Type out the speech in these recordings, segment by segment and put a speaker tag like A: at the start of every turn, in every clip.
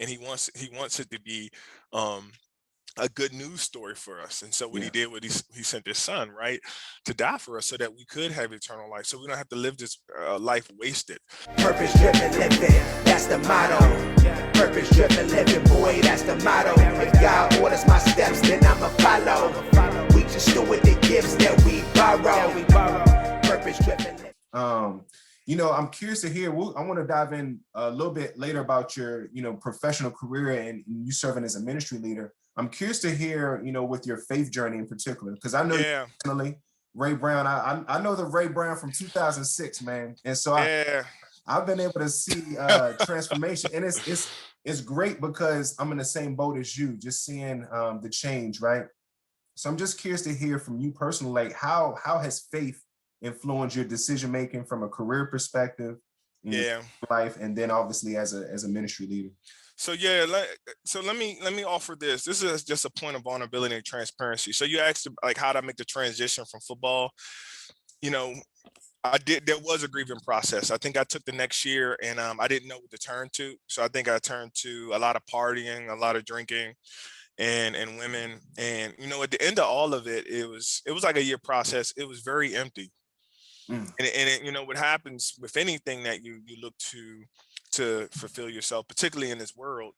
A: and he wants it to be a good news story for us. And so what he
B: Yeah.
A: did, he sent his son, right, to die for us so that we could have eternal life, so we don't have to live this life wasted.
C: Purpose driven living, that's the motto. Purpose driven living, boy, that's the motto. If God orders my steps, then I'ma follow. We just steward the gifts that we borrow. Purpose driven living.
B: I'm curious to hear. I want to dive in a little bit later about your, professional career and you serving as a ministry leader. I'm curious to hear, with your faith journey in particular, because I know you personally, Ray Brown. I know the Ray Brown from 2006, man, and so I've been able to see transformation, and it's great because I'm in the same boat as you, just seeing the change, right? So I'm just curious to hear from you personally, like how has faith influence your decision making from a career perspective in your life, and then obviously as a ministry leader?
A: So let me offer this. This is just a point of vulnerability and transparency. So you asked like how to make the transition from football. There was a grieving process. I think I took the next year and I didn't know what to turn to. So I think I turned to a lot of partying, a lot of drinking, and women. And at the end of all of it, it was like a year process. It was very empty. And what happens with anything that you look to fulfill yourself, particularly in this world,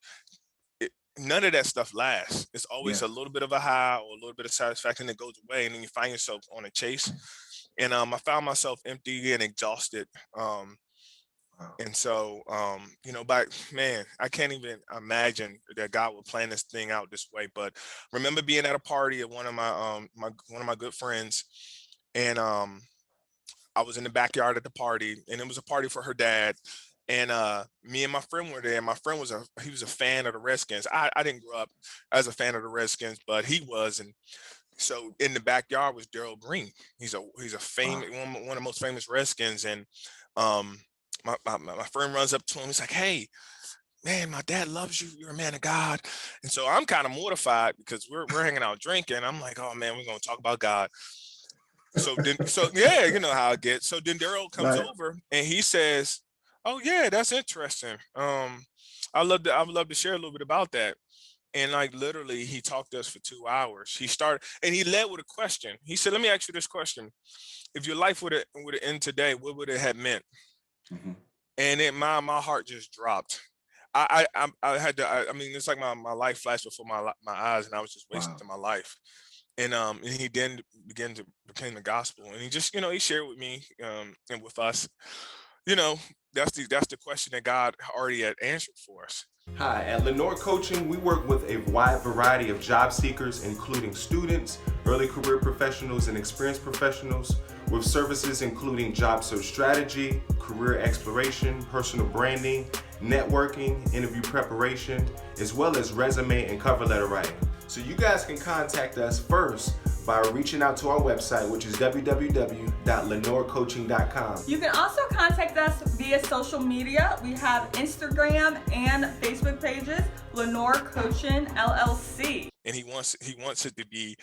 A: none of that stuff lasts. It's always a little bit of a high or a little bit of satisfaction that goes away, and then you find yourself on a chase. And I found myself empty and exhausted. And so, man, I can't even imagine that God would plan this thing out this way. But remember being at a party at one of my good friends, and I was in the backyard at the party, and it was a party for her dad. And me and my friend were there. My friend was a fan of the Redskins. I didn't grow up as a fan of the Redskins, but he was. And so in the backyard was Daryl Green. He's a famous one of the most famous Redskins. And my friend runs up to him. He's like, "Hey, man, my dad loves you. You're a man of God." And so I'm kind of mortified because we're hanging out drinking. I'm like, "Oh man, we're gonna talk about God." So yeah, you know how it gets. So then Daryl comes over and he says, "Oh yeah, that's interesting. I would love to share a little bit about that." And like literally, he talked to us for 2 hours. He started and he led with a question. He said, "Let me ask you this question: if your life would end today, what would it have meant?" And my heart just dropped. I had to. I mean, it's like my life flashed before my eyes, and I was just wasting my life. And he then began to become the gospel, and he just he shared with me and with us, that's the question that God already had answered for us.
D: Hi, at Lenore Coaching, we work with a wide variety of job seekers, including students, early career professionals, and experienced professionals, with services including job search strategy, career exploration, personal branding, networking, interview preparation, as well as resume and cover letter writing. So you guys can contact us first by reaching out to our website, which is www.lenorecoaching.com.
E: You can also contact us via social media. We have Instagram and Facebook pages, Lenore Coaching LLC.
A: And he wants it to be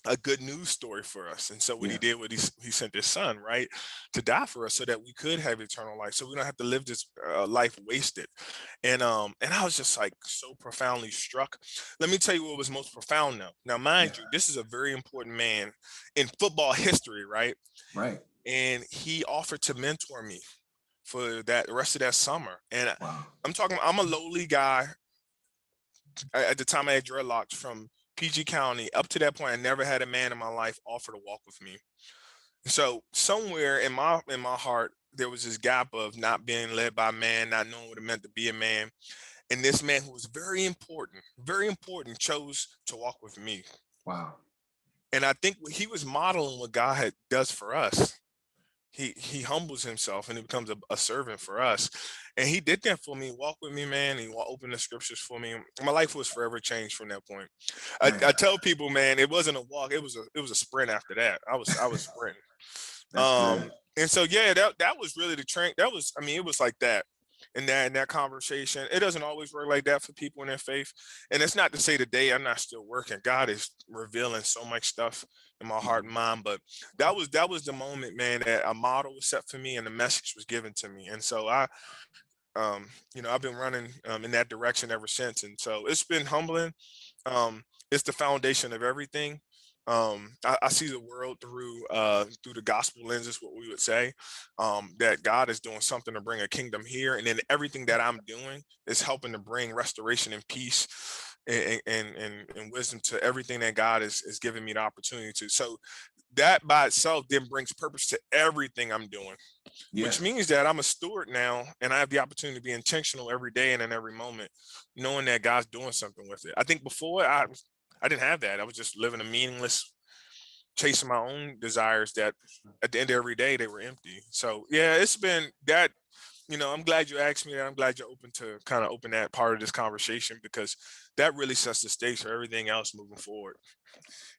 A: a good news story for us. And so what he did, he sent his son, right, to die for us so that we could have eternal life, so we don't have to live this life wasted. And I was just like so profoundly struck. Let me tell you what was most profound though. Now, mind you, this is a very important man in football history, right?
B: Right.
A: And he offered to mentor me for that rest of that summer. And I'm a lowly guy. At the time I had dreadlocks from PG County. Up to that point, I never had a man in my life offer to walk with me. So somewhere in my heart, there was this gap of not being led by a man, not knowing what it meant to be a man. And this man who was very important, chose to walk with me.
B: Wow.
A: And I think he was modeling what God does for us. He humbles himself and he becomes a servant for us. And he did that for me, walk with me, man. He opened the scriptures for me. My life was forever changed from that point. I tell people, man, it wasn't a walk. It was a sprint after that. I was sprinting. And so, yeah, that was really the train. It was like that. In that conversation, it doesn't always work like that for people in their faith. And it's not to say today I'm not still working. God is revealing so much stuff in my heart and mind. But that was the moment, man, that a model was set for me and the message was given to me. And so I've been running in that direction ever since. And so it's been humbling. It's the foundation of everything. I see the world through the gospel lens, is what we would say, that God is doing something to bring a kingdom here. And then everything that I'm doing is helping to bring restoration and peace and wisdom to everything that God is giving me the opportunity to. So that by itself then brings purpose to everything I'm doing, which means that I'm a steward now, and I have the opportunity to be intentional every day and in every moment, knowing that God's doing something with it. I think before I didn't have that. I was just living a meaningless, chasing my own desires that at the end of every day, they were empty. So yeah, it's been that, I'm glad you asked me that. I'm glad you're open to kind of open that part of this conversation, because that really sets the stage for everything else moving forward.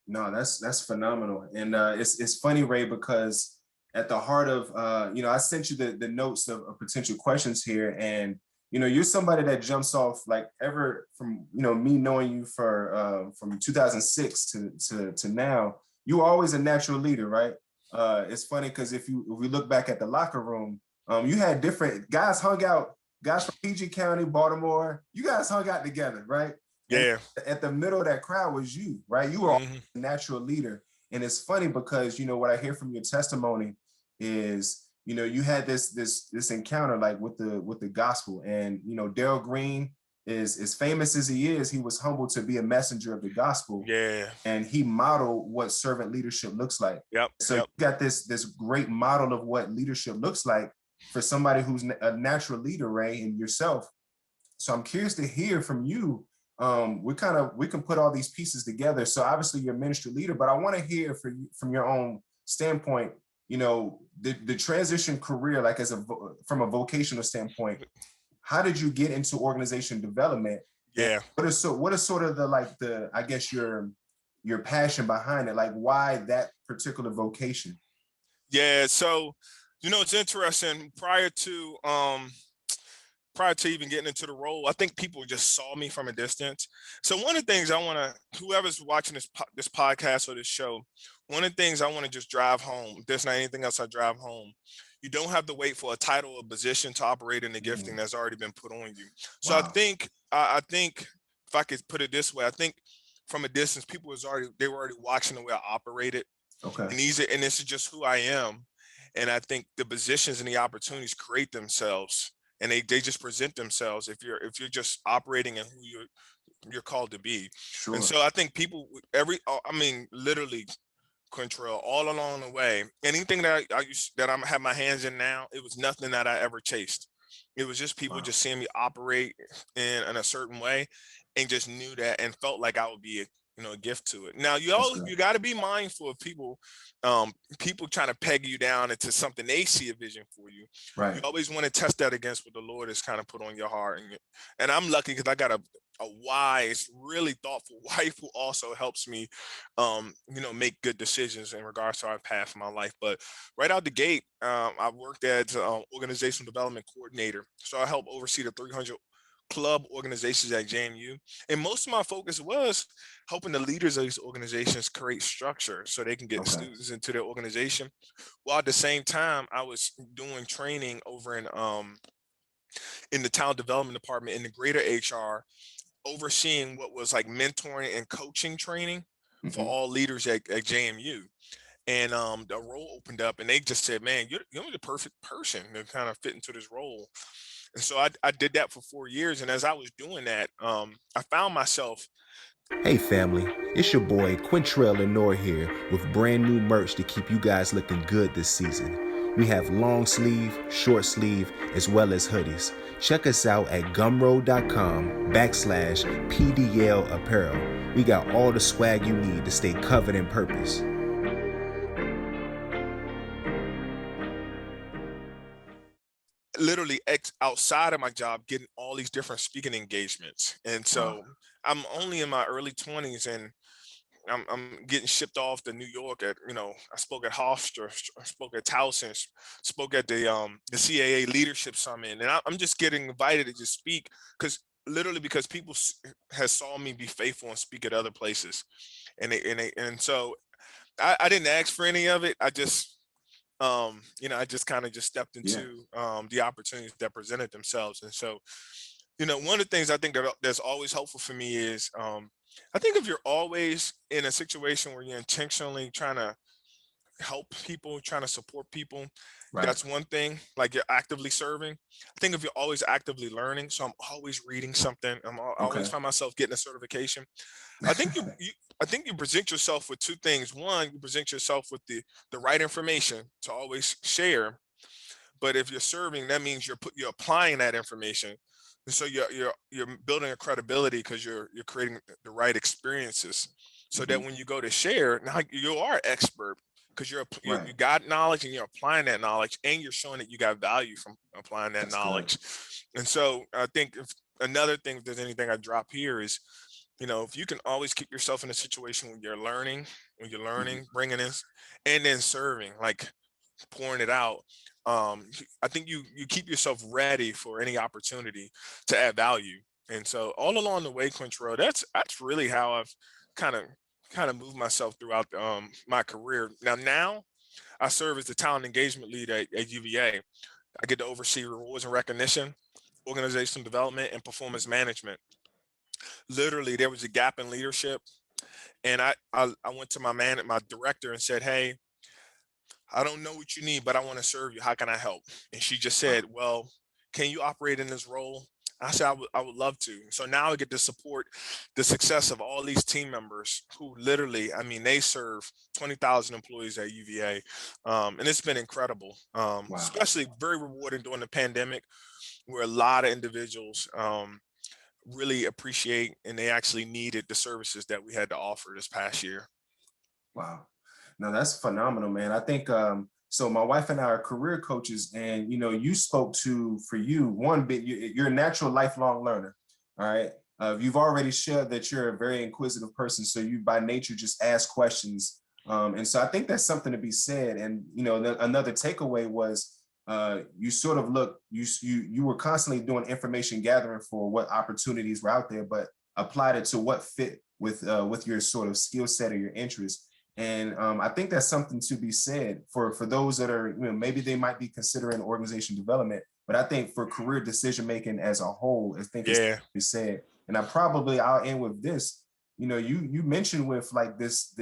B: No, that's phenomenal. And it's funny, Ray, because at the heart of, I sent you the notes of potential questions here, and, you're somebody that jumps off like ever from, me knowing you for from 2006 to now. You were always a natural leader, right? It's funny because if we look back at the locker room, you had different guys hung out, guys from PG County, Baltimore, you guys hung out together, right?
A: Yeah.
B: And at the middle of that crowd was you, right? You were a natural leader. And it's funny because, what I hear from your testimony is, you had this encounter like with the gospel. And, Daryl Green is as famous as he is, he was humbled to be a messenger of the gospel.
A: Yeah.
B: And he modeled what servant leadership looks like.
A: Yep.
B: So you got this great model of what leadership looks like for somebody who's a natural leader, Ray, and yourself. So I'm curious to hear from you. We can put all these pieces together. So obviously you're a ministry leader, but I want to hear from your own standpoint, the transition career, like from a vocational standpoint, how did you get into organization development?
A: Yeah.
B: What is sort of the I guess your passion behind it? Like why that particular vocation?
A: Yeah. So, it's interesting. Prior to even getting into the role, I think people just saw me from a distance. So one of the things I want to, whoever's watching this podcast or this show, one of the things I want to just drive home, if there's not anything else I drive home, you don't have to wait for a title or position to operate in the gifting that's already been put on you. So wow. I think if I could put it this way, I think from a distance, they were already watching the way I operated.
B: Okay.
A: And this is just who I am. And I think the positions and the opportunities create themselves. And they just present themselves if you're just operating in who you're called to be. Sure. And so I think people literally, Quintrell, all along the way, anything that I have my hands in now, it was nothing that I ever chased. It was just people just seeing me operate in a certain way and just knew that and felt like I would be a gift to it. Now you got to be mindful of people trying to peg you down into something they see a vision for you.
B: Right.
A: You always want to test that against what the Lord has kind of put on your heart. And I'm lucky because I got a wise, really thoughtful wife who also helps me, make good decisions in regards to our path in my life. But right out the gate, I worked as an organizational development coordinator. So I help oversee the 300 club organizations at JMU. And most of my focus was helping the leaders of these organizations create structure so they can get students into their organization. While at the same time, I was doing training over in the talent development department in the greater HR, overseeing what was like mentoring and coaching training for all leaders at JMU. And the role opened up and they just said, man, you're the perfect person to kind of fit into this role. And so I did that for 4 years. And as I was doing that, I found myself.
C: Hey family, it's your boy Quintrell Lenore here with brand new merch to keep you guys looking good this season. We have long sleeve, short sleeve, as well as hoodies. Check us out at gumroad.com/PDL apparel. We got all the swag you need to stay covered in purpose.
A: Literally outside of my job, getting all these different speaking engagements. And so I'm only in my early 20s and I'm getting shipped off to New York at, I spoke at Hofstra, spoke at Towson, spoke at the CAA Leadership Summit. And I'm just getting invited to just speak because people has saw me be faithful and speak at other places. And so I didn't ask for any of it. I just kind of just stepped into the opportunities that presented themselves. And so, one of the things I think that's always helpful for me is, I think if you're always in a situation where you're intentionally trying to help people, trying to support people,
B: Right.
A: that's one thing. Like, you're actively serving. I think if you're always actively learning, so I'm always reading something, I always
B: Okay.
A: find myself getting a certification. I think you present yourself with two things. One, you present yourself with the right information to always share. But if you're serving, that means you're applying that information, and so you're building a credibility because you're creating the right experiences, so that
B: Mhm.
A: when you go to share, now you are expert because you
B: Right.
A: got knowledge and you're applying that knowledge, and you're showing that you got value from applying that
B: That's good.
A: knowledge. And so I think, if another thing, if there's anything I drop here, is, if you can always keep yourself in a situation when you're
B: Mhm.
A: learning, bringing in, and then serving, like pouring it out. I think you keep yourself ready for any opportunity to add value. And so all along the way, Quintrell, that's really how I've kind of moved myself throughout my career. Now I serve as the talent engagement lead at UVA. I get to oversee rewards and recognition, organizational development, and performance management. Literally, there was a gap in leadership, and I went to my director and said, "Hey, I don't know what you need, but I want to serve you. How can I help?" And she just
B: Wow.
A: said, "Well, can you operate in this role?" I said, I would love to. So now I get to support the success of all these team members who literally, I mean, they serve 20,000 employees at UVA. And it's been incredible,
B: Wow.
A: especially very rewarding during the pandemic, where a lot of individuals really appreciate and they actually needed the services that we had to offer this past year.
B: Wow. No, that's phenomenal, man. I think so my wife and I are career coaches, and you spoke to, for you, one bit, you're a natural lifelong learner. All right. You've already shared that you're a very inquisitive person, so you by nature just ask questions. And so I think that's something to be said. And another takeaway was you sort of you were constantly doing information gathering for what opportunities were out there, but applied it to what fit with your sort of skill set or your interest. And I think that's something to be said for those that are, maybe they might be considering organization development, but I think for career decision making as a whole, I think it's to
A: Yeah,
B: be said. And I'll end with this. You mentioned with like this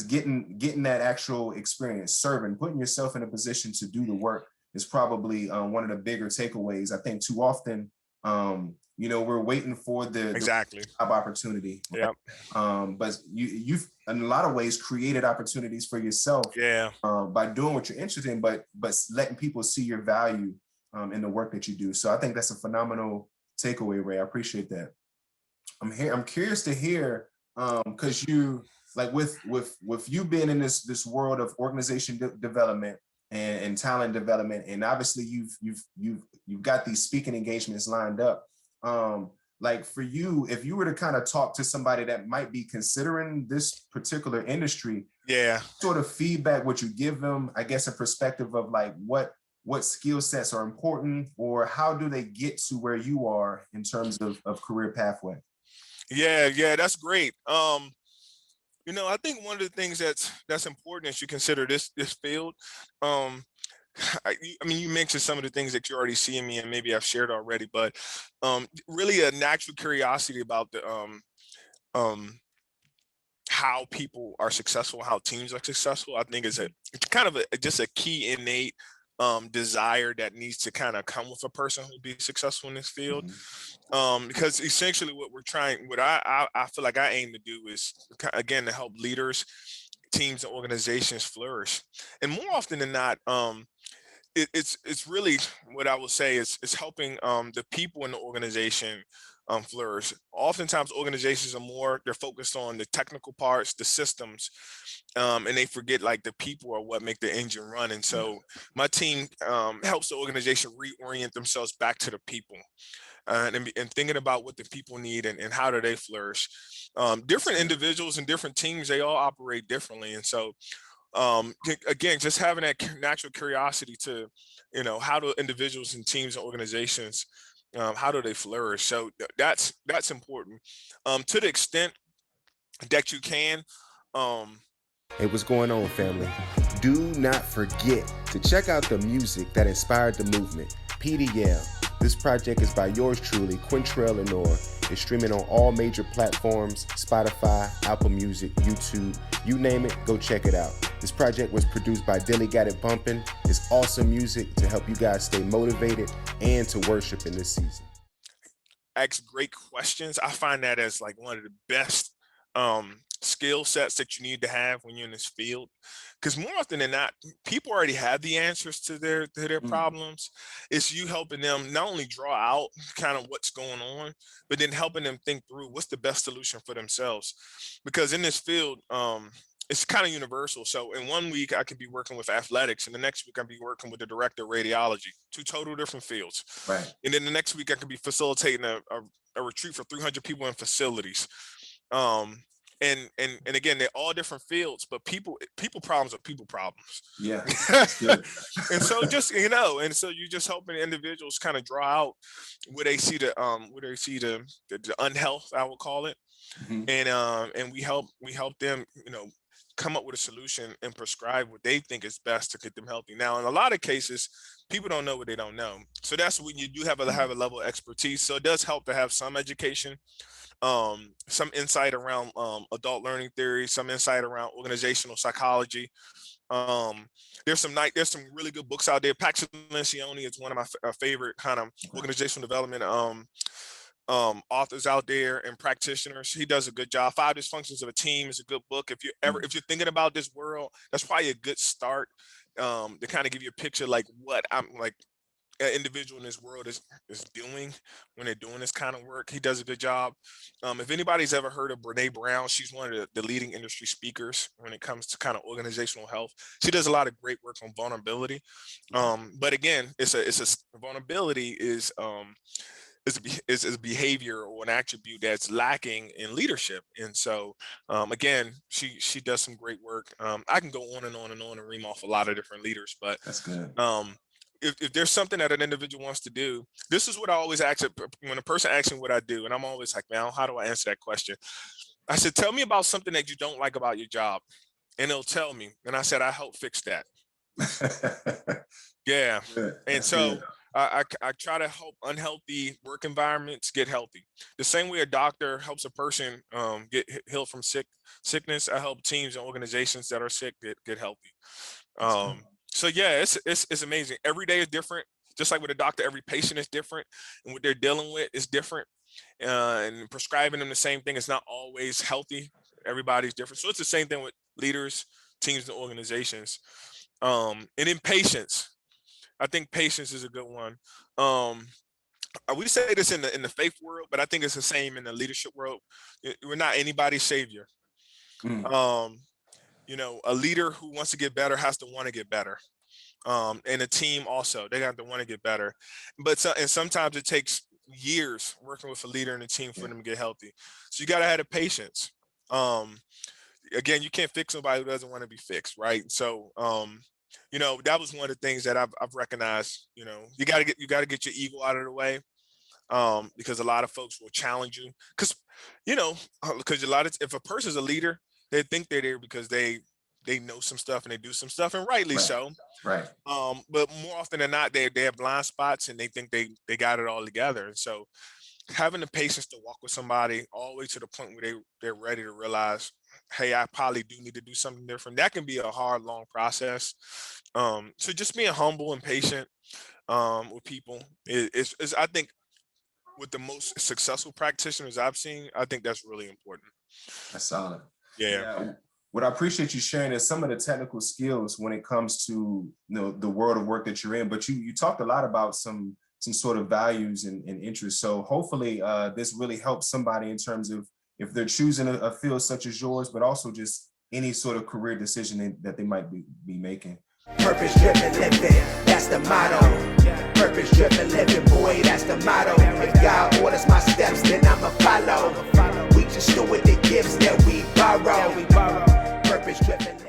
B: getting that actual experience, serving, putting yourself in a position to do the work is probably one of the bigger takeaways. I think too often, we're waiting for the
A: exactly.
B: job opportunity, right?
A: Yep.
B: But you've in a lot of ways created opportunities for yourself
A: Yeah.
B: by doing what you're interested in, but letting people see your value in the work that you do. So I think that's a phenomenal takeaway, Ray. I appreciate that. I'm curious to hear because you like with you being in this world of organization development and talent development, and obviously you've got these speaking engagements lined up. Like for you, if you were to kind of talk to somebody that might be considering this particular industry,
A: Yeah.
B: sort of feedback would you give them? I guess a perspective of like what skill sets are important, or how do they get to where you are in terms of career pathway?
A: Yeah, that's great. I think one of the things that's important as you consider this field. um, I mean, you mentioned some of the things that you already see in me, and maybe I've shared already, but really a natural curiosity about the um, how people are successful, how teams are successful. I think it's kind of just a key innate desire that needs to kind of come with a person who'll be successful in this field.
B: Mhm.
A: Because essentially what I feel like I aim to do is again to help leaders, teams, and organizations flourish. And more often than not, it's really what I will say is helping the people in the organization flourish. Oftentimes, organizations they're focused on the technical parts, the systems, and they forget like the people are what make the engine run. And
B: Yeah.
A: so my team helps the organization reorient themselves back to the people, and thinking about what the people need and how do they flourish. Different individuals and different teams, they all operate differently. And so again, just having that natural curiosity to, how do individuals and teams and organizations, how do they flourish? So that's important. To the extent that you can.
C: Hey, what's going on, family?
F: Do not forget to check out the music that inspired the movement, PDL. This project is by yours truly, Quintrell Lenore. It's streaming on all major platforms, Spotify, Apple Music, YouTube, you name it, go check it out. This project was produced by Dilly Got It Bumpin'. It's awesome music to help you guys stay motivated and to worship in this season.
A: Ask great questions. I find that as like one of the best skill sets that you need to have when you're in this field, because more often than not, people already have the answers to their problems. It's you helping them not only draw out kind of what's going on, but then helping them think through what's the best solution for themselves. Because in this field, it's kind of universal. So in 1 week, I could be working with athletics, and the next week I'd be working with the director of radiology, two total different fields.
B: Right.
A: And then the next week I could be facilitating a retreat for 300 people in facilities. And again, they're all different fields, but people problems are people problems.
B: Yeah. Good.
A: And so just, and so you're just helping individuals kind of draw out where they see the unhealth, I will call it. Mm-hmm. And we help them, come up with a solution and prescribe what they think is best to get them healthy. Now, in a lot of cases, people don't know what they don't know. So that's when you do have a level of expertise. So it does help to have some education, some insight around adult learning theory, some insight around organizational psychology. There's some really good books out there. Pax Lencioni is one of my favorite kind of organizational development authors out there and practitioners. He does a good job. 5 Dysfunctions of a Team is a good book. If you're thinking about this world, that's probably a good start to kind of give you a picture like what I'm like an individual in this world is doing when they're doing this kind of work. He does a good job. If anybody's ever heard of Raymond Brown, she's one of the leading industry speakers when it comes to kind of organizational health. She does a lot of great work on vulnerability. But again, vulnerability is a behavior or an attribute that's lacking in leadership. And so, again, she does some great work. I can go on and on and on and ream off a lot of different leaders, but
B: that's good.
A: If there's something that an individual wants to do, this is what I always ask when a person asks me what I do, and I'm always like, man, how do I answer that question? I said, tell me about something that you don't like about your job. And they'll tell me. And I said, I help fix that. Yeah. And so I try to help unhealthy work environments get healthy. The same way a doctor helps a person get healed from sickness, I help teams and organizations that are sick get healthy. So yeah, it's amazing. Every day is different. Just like with a doctor, every patient is different, and what they're dealing with is different. And prescribing them the same thing is not always healthy. Everybody's different. So it's the same thing with leaders, teams, and organizations. And then patience. I think patience is a good one. We say this in the faith world, but I think it's the same in the leadership world. We're not anybody's savior. A leader who wants to get better has to want to get better. And a team also, they have to want to get better. And sometimes it takes years working with a leader and a team for them to get healthy. So you got to have the patience. Again, you can't fix somebody who doesn't want to be fixed, right? So, that was one of the things that I've recognized. You got to get your ego out of the way, because a lot of folks will challenge you. Because if a person's a leader, they think they're there because they know some stuff and they do some stuff, and rightly so.
B: Right.
A: But more often than not, they have blind spots and they think they got it all together. And so having the patience to walk with somebody all the way to the point where they're ready to realize, hey, I probably do need to do something different. That can be a hard, long process. So just being humble and patient with people is I think, with the most successful practitioners I've seen, I think that's really important.
B: That's solid.
A: Yeah.
B: What I appreciate you sharing is some of the technical skills when it comes to the world of work that you're in, but you talked a lot about some sort of values and interests. So hopefully this really helps somebody in terms of if they're choosing a field such as yours, but also just any sort of career decision that they might be making.
C: Purpose-driven living, that's the motto. Purpose-driven living, boy, that's the motto. If God orders my steps, then I'ma follow. We just steward the gifts that we borrow. Purpose-driven.